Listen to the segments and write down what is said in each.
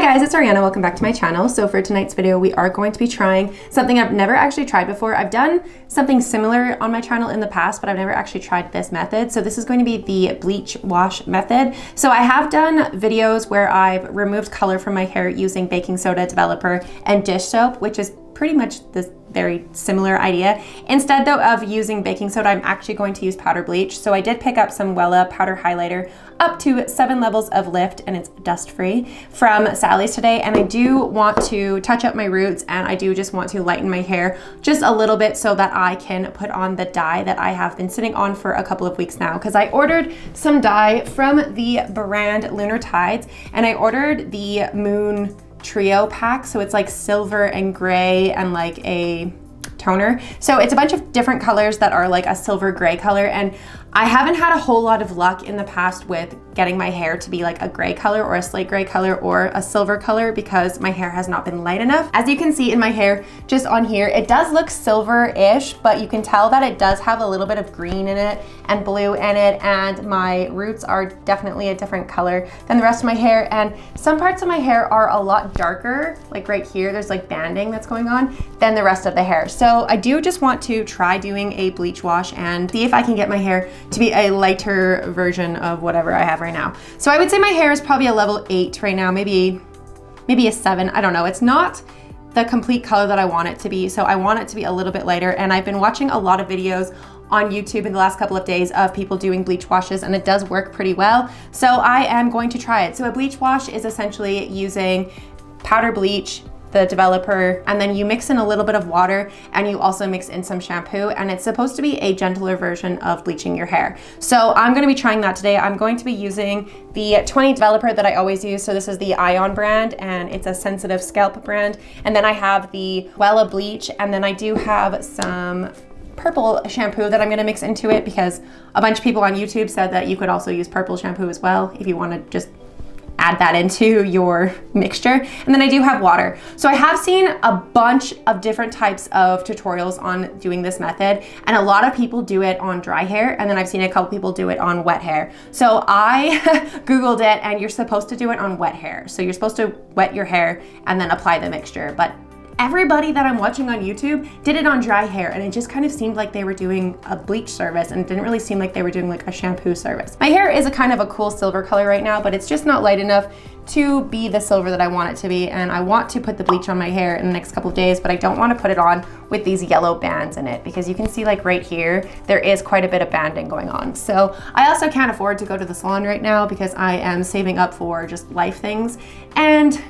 guys, it's Ariana. Welcome back to my channel. So for tonight's video, we are going to be trying something I've never actually tried before. I've done something similar on my channel in the past, but I've never actually tried this method. So this is going to be the bleach wash method. So I have done videos where I've removed color from my hair using baking soda, developer, and dish soap, which is pretty much this very similar idea. Instead though of using baking soda, I'm actually going to use powder bleach. So I did pick up some Wella powder highlighter up to 7 levels of lift, and it's dust free, from Sally's today. And I do want to touch up my roots, and I do just want to lighten my hair just a little bit so that I can put on the dye that I have been sitting on for a couple of weeks now, because I ordered some dye from the brand Lunar Tides, and I ordered the Moon Trio pack. So it's like silver and gray and like a toner. So it's a bunch of different colors that are like a silver gray color, and I haven't had a whole lot of luck in the past with getting my hair to be like a gray color or a slate gray color or a silver color because my hair has not been light enough. As you can see in my hair just on here, it does look silver-ish, but you can tell that it does have a little bit of green in it and blue in it, and my roots are definitely a different color than the rest of my hair, and some parts of my hair are a lot darker, like right here there's like banding that's going on, than the rest of the hair. So I do just want to try doing a bleach wash and see if I can get my hair to be a lighter version of whatever I have right now. So I would say my hair is probably a level 8 right now, maybe a 7, I don't know. It's not the complete color that I want it to be, so I want it to be a little bit lighter, and I've been watching a lot of videos on YouTube in the last couple of days of people doing bleach washes, and it does work pretty well. So I am going to try it. So a bleach wash is essentially using powder bleach, the developer, and then you mix in a little bit of water, and you also mix in some shampoo, and it's supposed to be a gentler version of bleaching your hair. So I'm going to be trying that today. I'm going to be using the 20 developer that I always use. So this is the Ion brand, and it's a sensitive scalp brand. And then I have the Wella bleach, and then I do have some purple shampoo that I'm going to mix into it because a bunch of people on YouTube said that you could also use purple shampoo as well if you want to just add that into your mixture. And then I do have water. So I have seen a bunch of different types of tutorials on doing this method, and a lot of people do it on dry hair, and then I've seen a couple people do it on wet hair. So I Googled it, and you're supposed to do it on wet hair. So you're supposed to wet your hair and then apply the mixture. But everybody that I'm watching on YouTube did it on dry hair, and it just kind of seemed like they were doing a bleach service, and it didn't really seem like they were doing like a shampoo service. My hair is a kind of a cool silver color right now, but it's just not light enough to be the silver that I want it to be, and I want to put the bleach on my hair in the next couple of days, but I don't want to put it on with these yellow bands in it, because you can see like right here, there is quite a bit of banding going on. So I also can't afford to go to the salon right now because I am saving up for just life things, and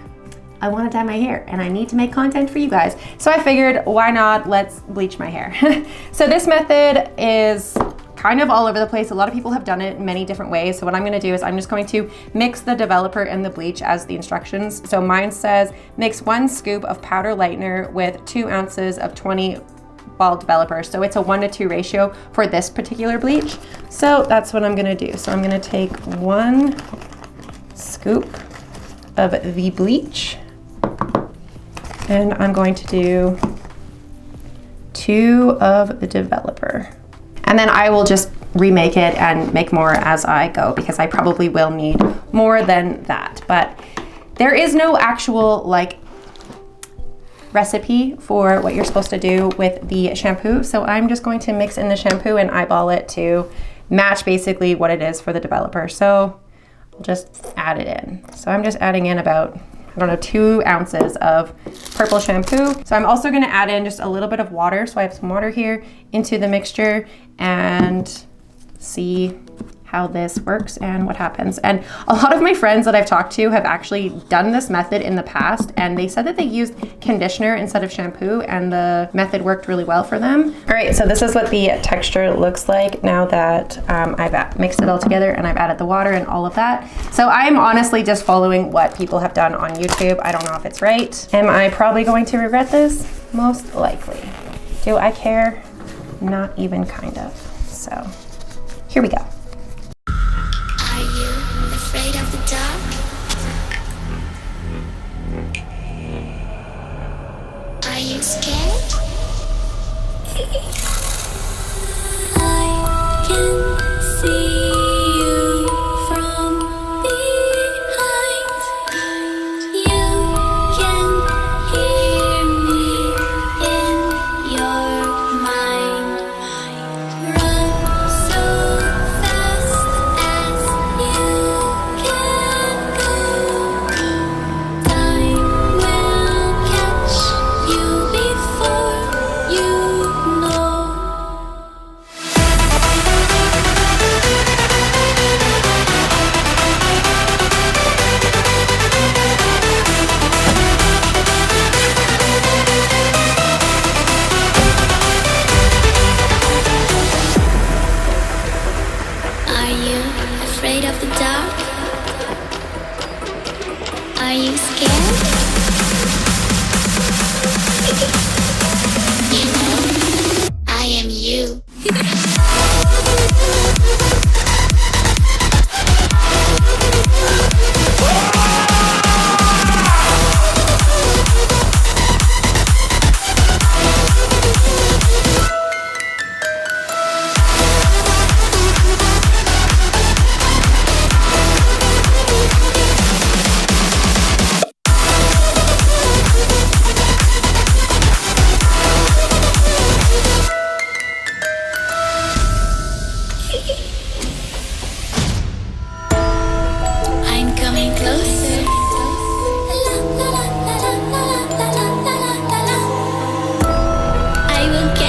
I want to dye my hair, and I need to make content for you guys. So I figured, why not, let's bleach my hair. So this method is kind of all over the place. A lot of people have done it in many different ways. So what I'm gonna do is I'm just going to mix the developer and the bleach as the instructions. So mine says, mix 1 scoop of powder lightener with 2 ounces of 20 ball developer. So it's a 1:2 ratio for this particular bleach. So that's what I'm gonna do. So I'm gonna take 1 scoop of the bleach, and I'm going to do 2 of the developer. And then I will just remake it and make more as I go, because I probably will need more than that. But there is no actual like recipe for what you're supposed to do with the shampoo. So I'm just going to mix in the shampoo and eyeball it to match basically what it is for the developer. So I'll just add it in. So I'm just adding in about, I don't know, 2 ounces of purple shampoo. So I'm also gonna add in just a little bit of water. So I have some water here into the mixture, and see how this works and what happens. And a lot of my friends that I've talked to have actually done this method in the past, and they said that they used conditioner instead of shampoo, and the method worked really well for them. All right, so this is what the texture looks like now that I've mixed it all together and I've added the water and all of that. So I'm honestly just following what people have done on YouTube. I don't know if it's right. Am I probably going to regret this? Most likely. Do I care? Not even kind of. So here we go. Are you afraid of the dark? Are you scared? I can see you from behind. You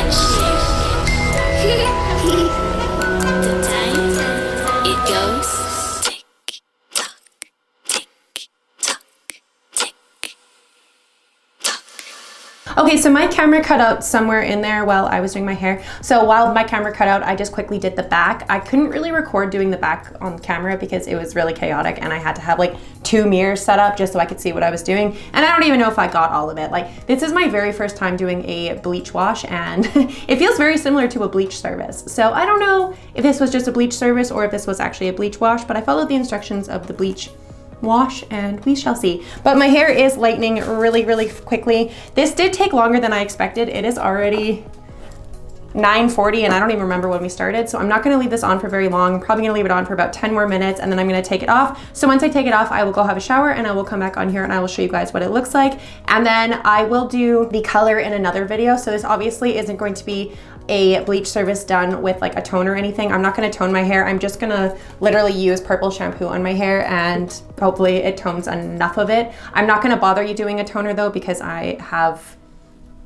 The time it goes tick tock, tick tock, tick tock. Okay, so my camera cut out somewhere in there while I was doing my hair. So while my camera cut out, I just quickly did the back. I couldn't really record doing the back on camera because it was really chaotic and I had to have like 2 mirrors set up just so I could see what I was doing. And I don't even know if I got all of it. Like, this is my very first time doing a bleach wash and it feels very similar to a bleach service. So I don't know if this was just a bleach service or if this was actually a bleach wash, but I followed the instructions of the bleach wash and we shall see. But my hair is lightening really, really quickly. This did take longer than I expected. It is already 9:40 and I don't even remember when we started. So I'm not gonna leave this on for very long. I'm probably gonna leave it on for about 10 more minutes and then I'm gonna take it off. So once I take it off, I will go have a shower and I will come back on here and I will show you guys what it looks like. And then I will do the color in another video. So this obviously isn't going to be a bleach service done with like a tone or anything. I'm not gonna tone my hair. I'm just gonna literally use purple shampoo on my hair and hopefully it tones enough of it. I'm not gonna bother you doing a toner though because I have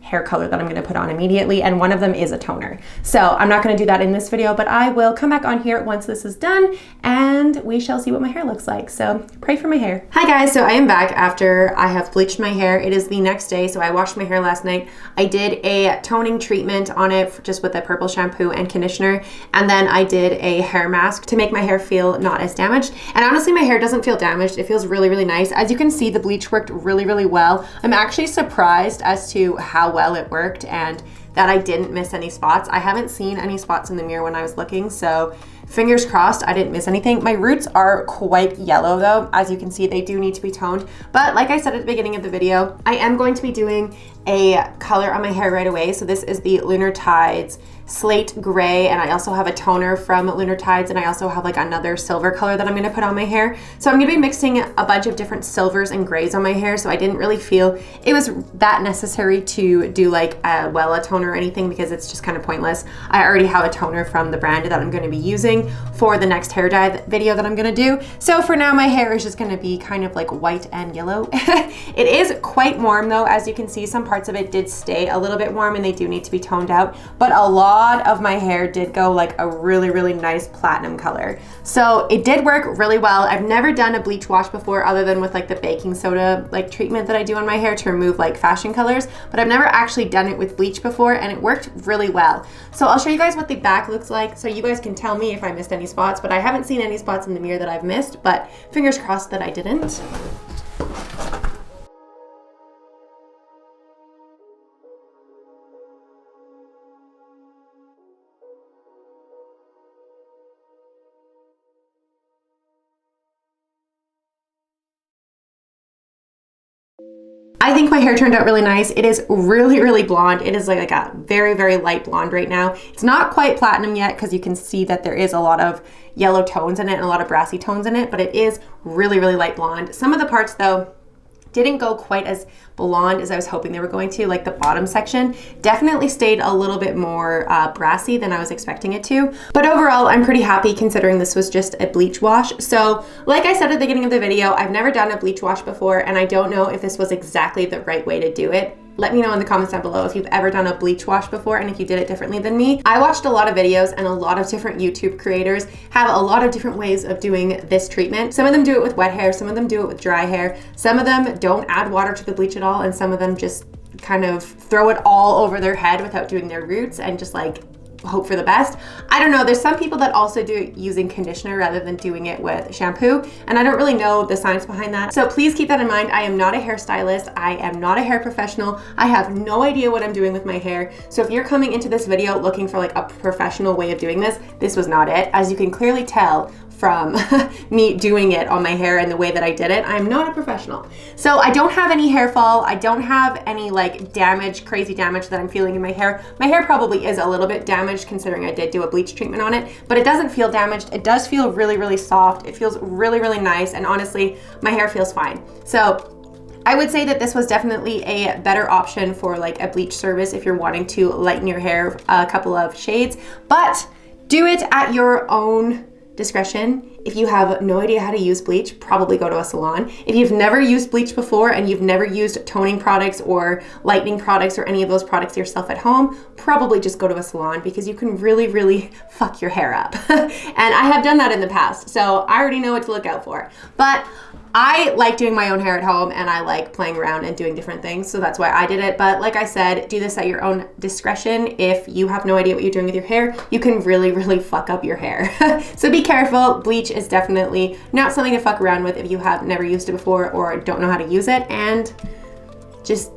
hair color that I'm gonna put on immediately and one of them is a toner. So I'm not gonna do that in this video, but I will come back on here once this is done and we shall see what my hair looks like. So pray for my hair. Hi guys, so I am back after I have bleached my hair. It is the next day, so I washed my hair last night. I did a toning treatment on it just with a purple shampoo and conditioner, and then I did a hair mask to make my hair feel not as damaged. And honestly, my hair doesn't feel damaged. It feels really, really nice. As you can see, the bleach worked really, really well. I'm actually surprised as to how well it worked and that I didn't miss any spots. I haven't seen any spots in the mirror when I was looking, so fingers crossed I didn't miss anything. My roots are quite yellow though. As you can see, they do need to be toned. But like I said at the beginning of the video, I am going to be doing a color on my hair right away. So this is the Lunar Tides Slate Gray, and I also have a toner from Lunar Tides, and I also have like another silver color that I'm gonna put on my hair. So I'm gonna be mixing a bunch of different silvers and grays on my hair, so I didn't really feel it was that necessary to do like a Wella toner or anything because it's just kind of pointless. I already have a toner from the brand that I'm gonna be using for the next hair dye video that I'm gonna do. So for now, my hair is just gonna be kind of like white and yellow. It is quite warm though. As you can see, some parts of it did stay a little bit warm and they do need to be toned out, but a lot of my hair did go like a really, really nice platinum color. So it did work really well. I've never done a bleach wash before other than with like the baking soda like treatment that I do on my hair to remove like fashion colors, but I've never actually done it with bleach before and it worked really well. So I'll show you guys what the back looks like so you guys can tell me if I missed any spots, but I haven't seen any spots in the mirror that I've missed, but fingers crossed that I didn't. I think my hair turned out really nice. It is really, really blonde. It is like a very, very light blonde right now. It's not quite platinum yet because you can see that there is a lot of yellow tones in it and a lot of brassy tones in it, but it is really, really light blonde. Some of the parts though didn't go quite as blonde as I was hoping they were going to. Like the bottom section definitely stayed a little bit more brassy than I was expecting it to. But overall, I'm pretty happy considering this was just a bleach wash. So like I said at the beginning of the video, I've never done a bleach wash before and I don't know if this was exactly the right way to do it. Let me know in the comments down below if you've ever done a bleach wash before and if you did it differently than me. I watched a lot of videos and a lot of different YouTube creators have a lot of different ways of doing this treatment. Some of them do it with wet hair, some of them do it with dry hair, some of them don't add water to the bleach at all, and some of them just kind of throw it all over their head without doing their roots and just like hope for the best. I don't know. There's some people that also do it using conditioner rather than doing it with shampoo, and I don't really know the science behind that. So please keep that in mind. I am not a hairstylist. I am not a hair professional. I have no idea what I'm doing with my hair. So if you're coming into this video looking for like a professional way of doing this was not it. As you can clearly tell from me doing it on my hair and the way that I did it, I'm not a professional. So I don't have any hair fall. I don't have any like damage, crazy damage that I'm feeling in my hair. My hair probably is a little bit damaged considering I did do a bleach treatment on it, but it doesn't feel damaged. It does feel really, really soft. It feels really, really nice. And honestly, my hair feels fine. So I would say that this was definitely a better option for like a bleach service if you're wanting to lighten your hair a couple of shades, but do it at your own discretion. If you have no idea how to use bleach, probably go to a salon. If you've never used bleach before and you've never used toning products or lightening products or any of those products yourself at home, probably just go to a salon because you can really, really fuck your hair up. And I have done that in the past, so I already know what to look out for. But I like doing my own hair at home and I like playing around and doing different things, so that's why I did it. But like I said, do this at your own discretion. If you have no idea what you're doing with your hair, you can really, really fuck up your hair. So be careful. Bleach is definitely not something to fuck around with if you have never used it before or don't know how to use it, and just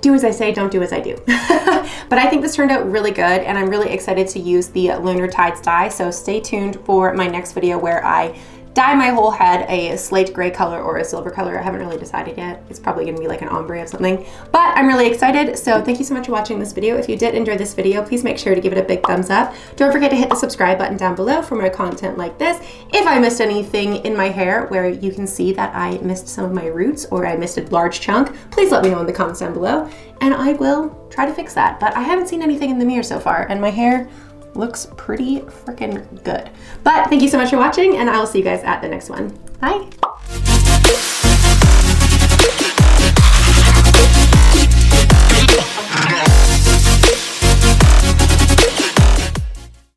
do as I say, don't do as I do. But I think this turned out really good and I'm really excited to use the Lunar Tides dye, so stay tuned for my next video where I dye my whole head a slate gray color or a silver color. I haven't really decided yet. It's probably gonna be like an ombre of something, but I'm really excited. So thank you so much for watching this video. If you did enjoy this video, please make sure to give it a big thumbs up. Don't forget to hit the subscribe button down below for more content like this. If I missed anything in my hair where you can see that I missed some of my roots or I missed a large chunk, please let me know in the comments down below and I will try to fix that. But I haven't seen anything in the mirror so far and my hair looks pretty freaking good. But thank you so much for watching and I will see you guys at the next one. Bye.